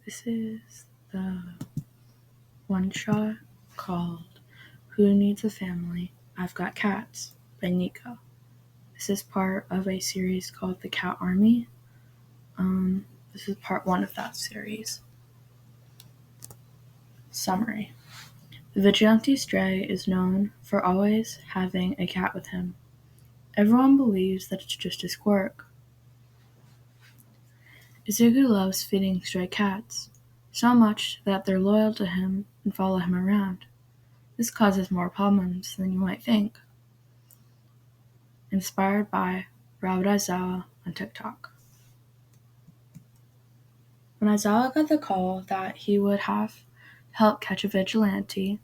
This is the one shot called Who Needs a Family? I've Got Cats by Niko. This is part of a series called The Cat Army. This is part 1 of that series. Summary. The Vigilante stray is known for always having a cat with him. Everyone believes that it's just his quirk. Izuku loves feeding stray cats, so much that they're loyal to him and follow him around. This causes more problems than you might think. Inspired by Aizawa on TikTok. When Aizawa got the call that he would have help catch a vigilante,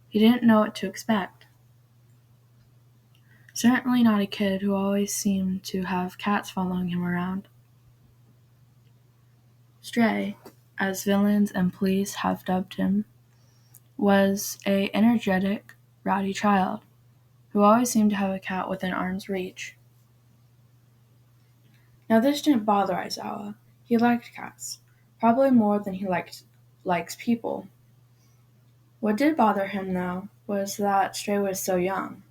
he didn't know what to expect. Certainly not a kid who always seemed to have cats following him around. Stray, as villains and police have dubbed him, was an energetic, rowdy child who always seemed to have a cat within arm's reach. Now this didn't bother Aizawa. He liked cats, probably more than he likes people. What did bother him, though, was that Stray was so young.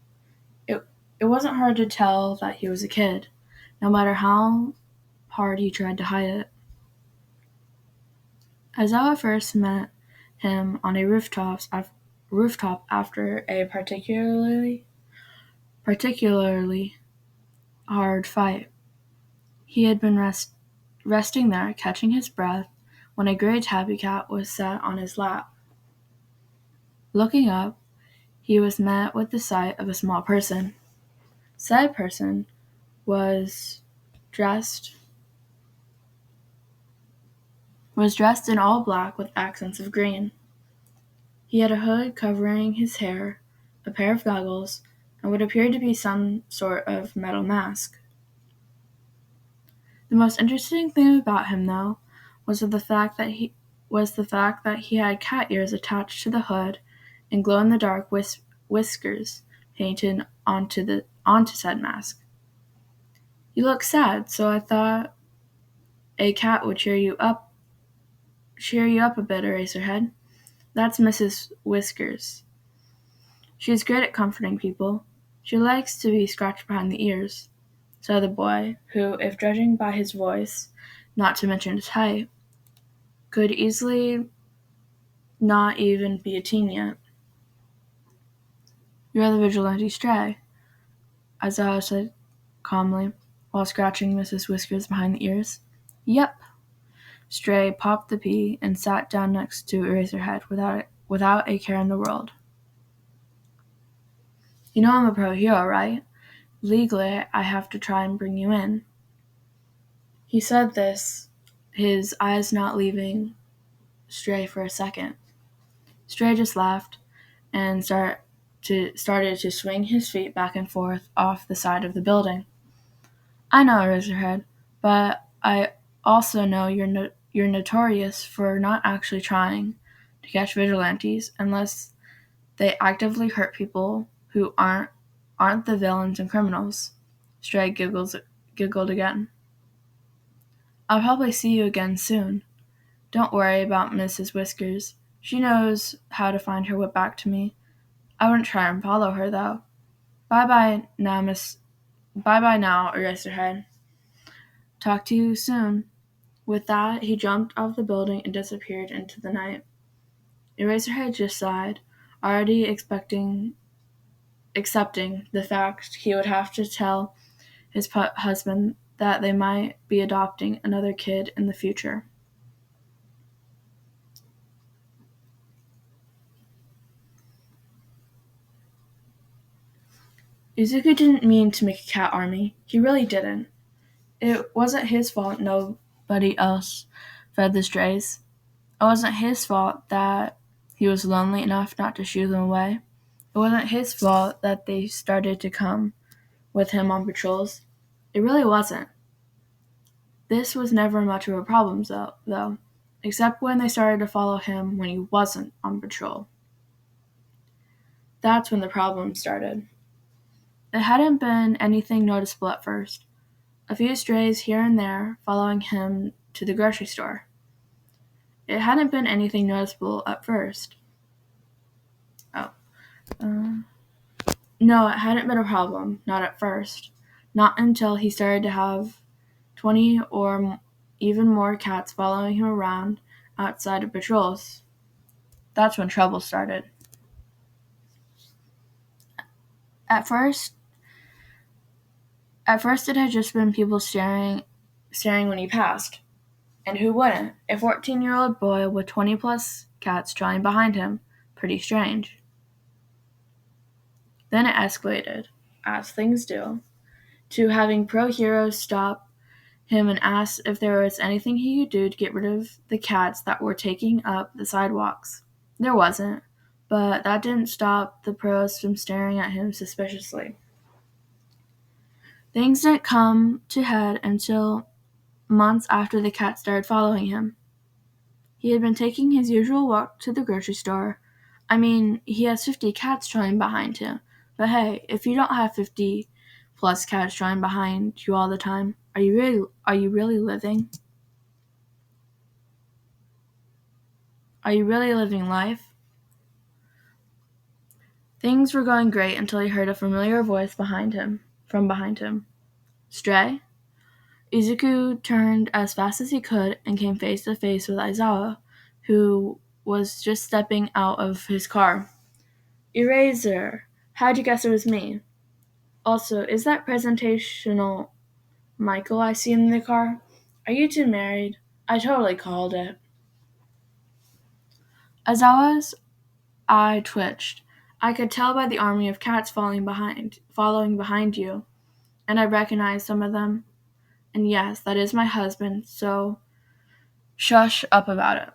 It wasn't hard to tell that he was a kid, no matter how hard he tried to hide it. Aizawa first met him on a rooftop after a particularly hard fight. He had been resting there, catching his breath, when a gray tabby cat was sat on his lap. Looking up, he was met with the sight of a small person. Said person was dressed in all black with accents of green. He had a hood covering his hair, a pair of goggles, and what appeared to be some sort of metal mask. The most interesting thing about him, though, was the fact that he had cat ears attached to the hood and glow-in-the-dark whiskers painted onto said mask. You look sad, so I thought a cat would cheer you up a bit, Eraserhead. That's Mrs. Whiskers. She's great at comforting people. She likes to be scratched behind the ears, said the boy, who, if judging by his voice, not to mention his height, could easily not even be a teen yet. You're the vigilante stray, Aizawa said calmly, while scratching Mrs. Whiskers behind the ears. Yep. Stray popped the pea and sat down next to Eraserhead without a care in the world. You know I'm a pro hero, right? Legally, I have to try and bring you in. He said this, his eyes not leaving Stray for a second. Stray just laughed and started to swing his feet back and forth off the side of the building. I know, Eraserhead, but I also know you're notorious for not actually trying to catch vigilantes unless they actively hurt people who aren't the villains and criminals. Stray giggled again. I'll probably see you again soon. Don't worry about Mrs. Whiskers. She knows how to find her way back to me. I wouldn't try and follow her, though. Bye-bye now, Eraserhead. Talk to you soon. With that, he jumped off the building and disappeared into the night. Eraserhead just sighed, already accepting the fact he would have to tell his husband that they might be adopting another kid in the future. Izuku didn't mean to make a cat army. He really didn't. It wasn't his fault nobody else fed the strays. It wasn't his fault that he was lonely enough not to shoo them away. It wasn't his fault that they started to come with him on patrols. It really wasn't. This was never much of a problem, though, except when they started to follow him when he wasn't on patrol. That's when the problem started. It hadn't been anything noticeable at first. A few strays here and there following him to the grocery store. It hadn't been anything noticeable at first. No, it hadn't been a problem, not at first. Not until he started to have 20 or even more cats following him around outside of patrols. That's when trouble started. At first it had just been people staring when he passed. And who wouldn't? A 14-year-old boy with 20 plus cats trailing behind him. Pretty strange. Then it escalated, as things do, to having pro heroes stop him and ask if there was anything he could do to get rid of the cats that were taking up the sidewalks. There wasn't, but that didn't stop the pros from staring at him suspiciously. Things didn't come to head until months after the cat started following him. He had been taking his usual walk to the grocery store. I mean, he has 50 cats trailing behind him. But hey, if you don't have 50 plus cats trailing behind you all the time, are you really living? Are you really living life? Things were going great until he heard a familiar voice from behind him. Stray? Izuku turned as fast as he could and came face to face with Aizawa, who was just stepping out of his car. Eraser! How'd you guess it was me? Also, is that presentational Michael I see in the car? Are you two married? I totally called it. Aizawa's eye twitched. I could tell by the army of cats following behind you, and I recognized some of them. And yes, that is my husband, so shush up about it.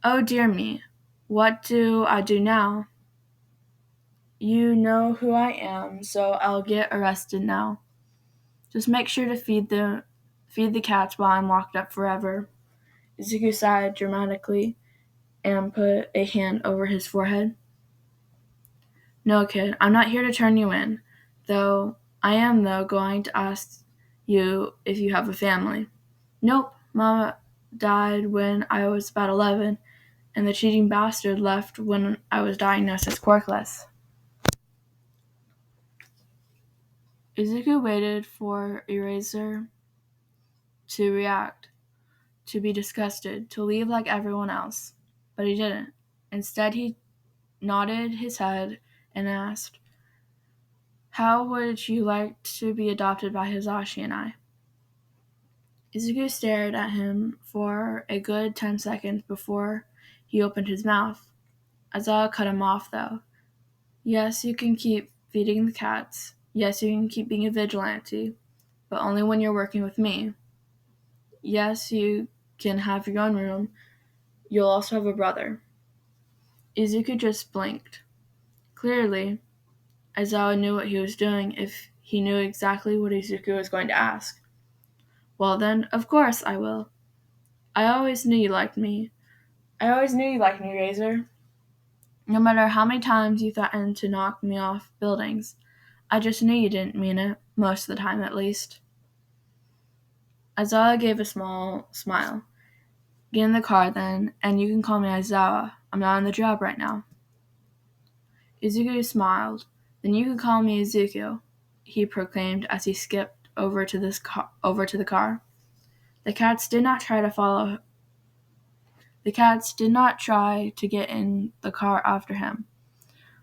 Oh dear me, what do I do now? You know who I am, so I'll get arrested now. Just make sure to feed the cats while I'm locked up forever. Izuku sighed dramatically and put a hand over his forehead. No, kid, I'm not here to turn you in, though I am, going to ask you if you have a family. Nope, Mama died when I was about 11, and the cheating bastard left when I was diagnosed as quirkless. Izuku waited for Eraser to react, to be disgusted, to leave like everyone else. But he didn't. Instead, he nodded his head and asked, how would you like to be adopted by Hisashi and I? Izuku stared at him for a good 10 seconds before he opened his mouth. Aizawa cut him off, though. Yes, you can keep feeding the cats. Yes, you can keep being a vigilante, but only when you're working with me. Yes, you can have your own room. You'll also have a brother. Izuku just blinked. Clearly, Aizawa knew what he was doing if he knew exactly what Izuku was going to ask. Well then, of course I will. I always knew you liked me. Razor. No matter how many times you threatened to knock me off buildings, I just knew you didn't mean it, most of the time at least. Aizawa gave a small smile. Get in the car then, and you can call me Aizawa. I'm not on the job right now. Izuku smiled. Then you can call me Izuku, he proclaimed as he skipped over to the car. The cats did not try to get in the car after him.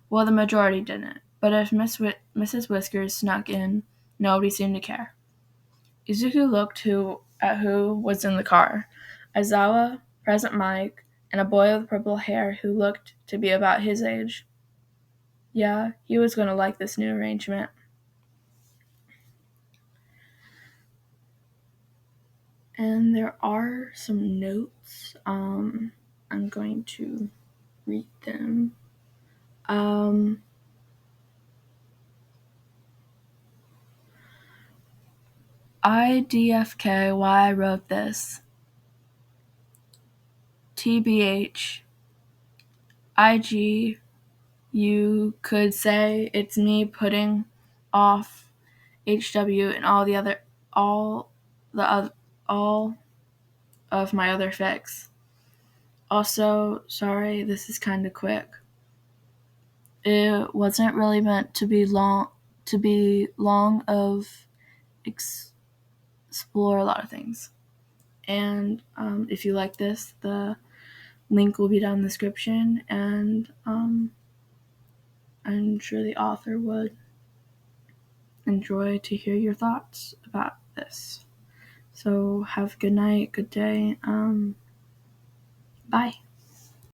Well, the majority didn't, but if Mrs. Whiskers snuck in, nobody seemed to care. Izuku looked at who was in the car. Aizawa, Present Mike, and a boy with purple hair who looked to be about his age. Yeah, he was going to like this new arrangement. And there are some notes. I'm going to read them. IDFK, why I wrote this. TBH. IG, you could say it's me putting off HW and all of my other fics. Also, sorry, this is kind of quick. It wasn't really meant to be long of explore a lot of things. And if you like this, the link will be down in the description, and I'm sure the author would enjoy to hear your thoughts about this. So have a good night, good day. Bye.